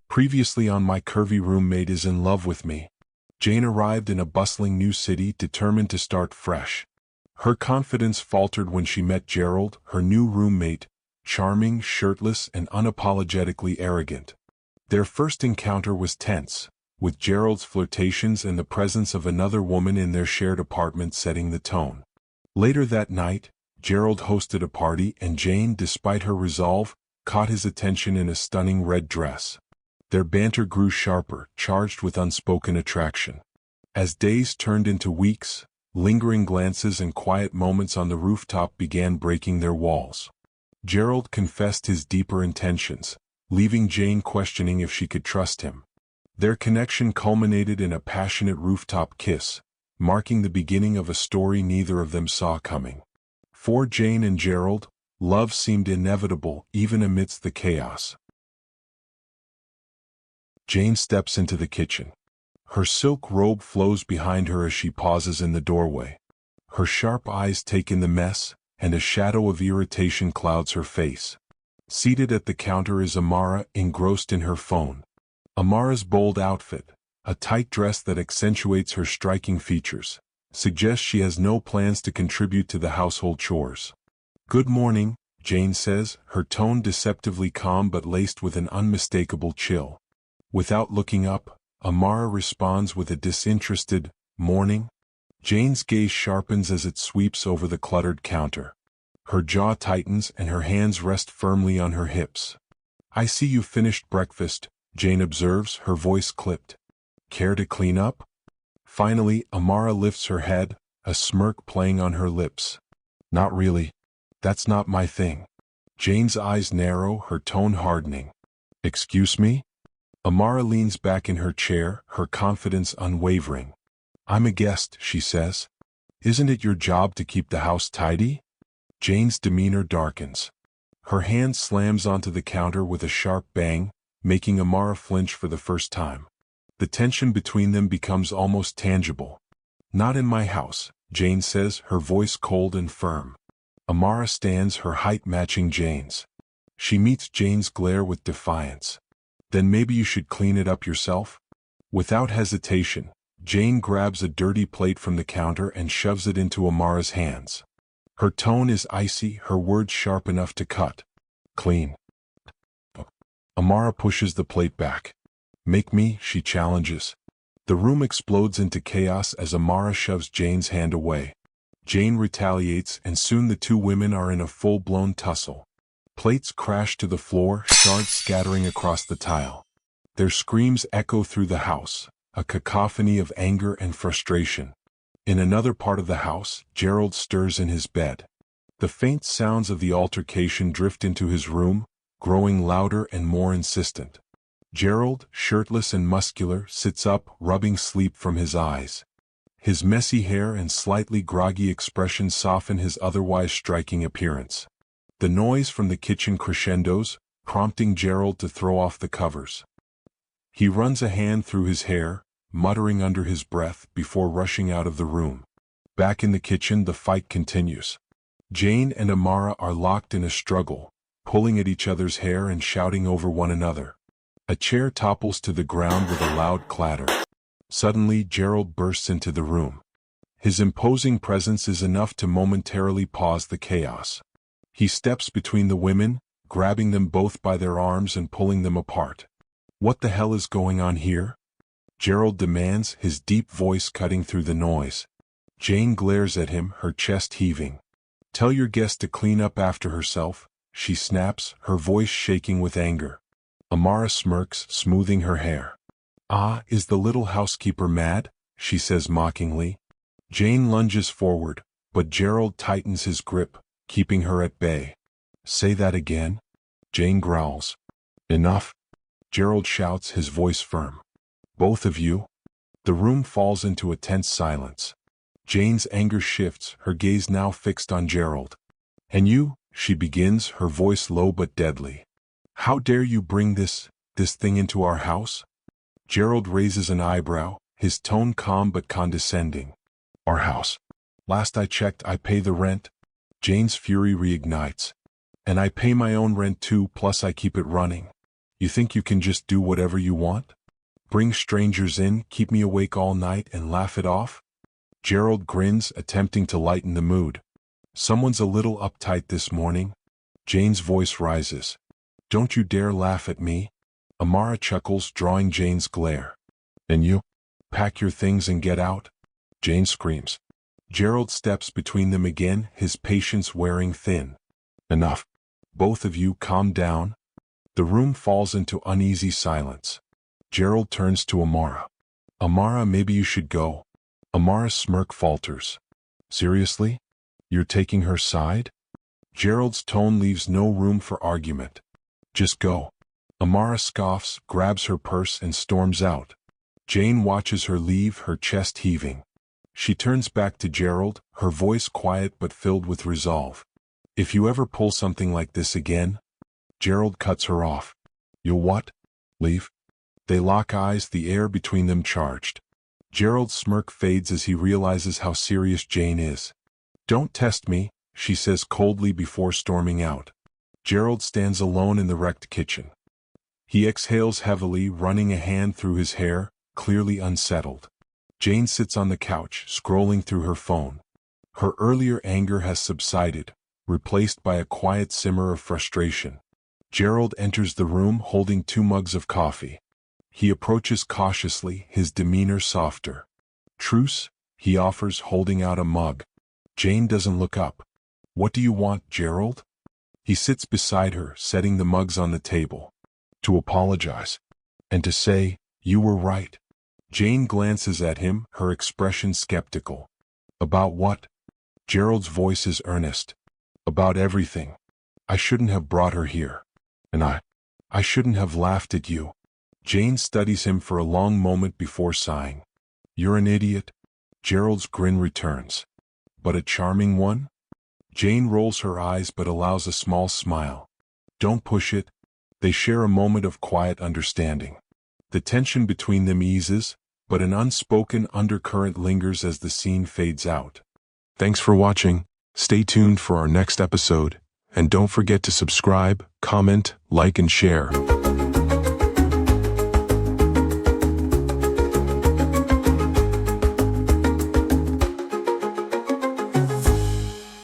Previously on My Curvy Roommate is in love with me. Jane arrived in a bustling new city, determined to start fresh. Her confidence faltered when she met Gerald, her new roommate, charming, shirtless, and unapologetically arrogant. Their first encounter was tense, with Gerald's flirtations and the presence of another woman in their shared apartment setting the tone. Later that night, Gerald hosted a party and Jane, despite her resolve, caught his attention in a stunning red dress. Their banter grew sharper, charged with unspoken attraction. As days turned into weeks, lingering glances and quiet moments on the rooftop began breaking their walls. Gerald confessed his deeper intentions, leaving Jane questioning if she could trust him. Their connection culminated in a passionate rooftop kiss, marking the beginning of a story neither of them saw coming. For Jane and Gerald, love seemed inevitable even amidst the chaos. Jane steps into the kitchen. Her silk robe flows behind her as she pauses in the doorway. Her sharp eyes take in the mess, and a shadow of irritation clouds her face. Seated at the counter is Amara, engrossed in her phone. Amara's bold outfit, a tight dress that accentuates her striking features, suggests she has no plans to contribute to the household chores. "Good morning," Jane says, her tone deceptively calm but laced with an unmistakable chill. Without looking up, Amara responds with a disinterested, "Morning?" Jane's gaze sharpens as it sweeps over the cluttered counter. Her jaw tightens and her hands rest firmly on her hips. "I see you finished breakfast," Jane observes, her voice clipped. "Care to clean up?" Finally, Amara lifts her head, a smirk playing on her lips. "Not really. That's not my thing." Jane's eyes narrow, her tone hardening. "Excuse me?" Amara leans back in her chair, her confidence unwavering. "I'm a guest," she says. "Isn't it your job to keep the house tidy?" Jane's demeanor darkens. Her hand slams onto the counter with a sharp bang, making Amara flinch for the first time. The tension between them becomes almost tangible. "Not in my house," Jane says, her voice cold and firm. Amara stands, her height matching Jane's. She meets Jane's glare with defiance. "Then maybe you should clean it up yourself?" Without hesitation, Jane grabs a dirty plate from the counter and shoves it into Amara's hands. Her tone is icy, her words sharp enough to cut. "Clean." Amara pushes the plate back. "Make me," she challenges. The room explodes into chaos as Amara shoves Jane's hand away. Jane retaliates, and soon the two women are in a full-blown tussle. Plates crash to the floor, shards scattering across the tile. Their screams echo through the house, a cacophony of anger and frustration. In another part of the house, Gerald stirs in his bed. The faint sounds of the altercation drift into his room, growing louder and more insistent. Gerald, shirtless and muscular, sits up, rubbing sleep from his eyes. His messy hair and slightly groggy expression soften his otherwise striking appearance. The noise from the kitchen crescendos, prompting Gerald to throw off the covers. He runs a hand through his hair, muttering under his breath before rushing out of the room. Back in the kitchen, the fight continues. Jane and Amara are locked in a struggle, pulling at each other's hair and shouting over one another. A chair topples to the ground with a loud clatter. Suddenly, Gerald bursts into the room. His imposing presence is enough to momentarily pause the chaos. He steps between the women, grabbing them both by their arms and pulling them apart. "What the hell is going on here?" Gerald demands, his deep voice cutting through the noise. Jane glares at him, her chest heaving. "Tell your guest to clean up after herself," she snaps, her voice shaking with anger. Amara smirks, smoothing her hair. "Ah, is the little housekeeper mad?" she says mockingly. Jane lunges forward, but Gerald tightens his grip, keeping her at bay. "Say that again?" Jane growls. "Enough," Gerald shouts, his voice firm. "Both of you?" The room falls into a tense silence. Jane's anger shifts, her gaze now fixed on Gerald. "And you," she begins, her voice low but deadly. "How dare you bring this thing into our house?" Gerald raises an eyebrow, his tone calm but condescending. "Our house. Last I checked, I pay the rent." Jane's fury reignites. "And I pay my own rent too, plus I keep it running." You think you can just do whatever you want? Bring strangers in, keep me awake all night, and laugh it off? Gerald grins, attempting to lighten the mood. Someone's a little uptight this morning. Jane's voice rises. Don't you dare laugh at me. Amara chuckles, drawing Jane's glare. And you? Pack your things and get out? Jane screams. Gerald steps between them again, his patience wearing thin. Enough. Both of you calm down. The room falls into uneasy silence. Gerald turns to Amara. Amara, maybe you should go. Amara's smirk falters. Seriously? You're taking her side? Gerald's tone leaves no room for argument. Just go. Amara scoffs, grabs her purse and storms out. Jane watches her leave, her chest heaving. She turns back to Gerald, her voice quiet but filled with resolve. If you ever pull something like this again... Gerald cuts her off. You'll what? Leave? They lock eyes, the air between them charged. Gerald's smirk fades as he realizes how serious Jane is. Don't test me, she says coldly before storming out. Gerald stands alone in the wrecked kitchen. He exhales heavily, running a hand through his hair, clearly unsettled. Jane sits on the couch, scrolling through her phone. Her earlier anger has subsided, replaced by a quiet simmer of frustration. Gerald enters the room holding 2 mugs of coffee. He approaches cautiously, his demeanor softer. Truce, he offers, holding out a mug. Jane doesn't look up. What do you want, Gerald? He sits beside her, setting the mugs on the table. To apologize. And to say, you were right. Jane glances at him, her expression skeptical. About what? Gerald's voice is earnest. About everything. I shouldn't have brought her here. And I shouldn't have laughed at you. Jane studies him for a long moment before sighing. You're an idiot. Gerald's grin returns. But a charming one? Jane rolls her eyes but allows a small smile. Don't push it. They share a moment of quiet understanding. The tension between them eases, but an unspoken undercurrent lingers as the scene fades out. Thanks for watching. Stay tuned for our next episode, and don't forget to subscribe, comment, like, and share.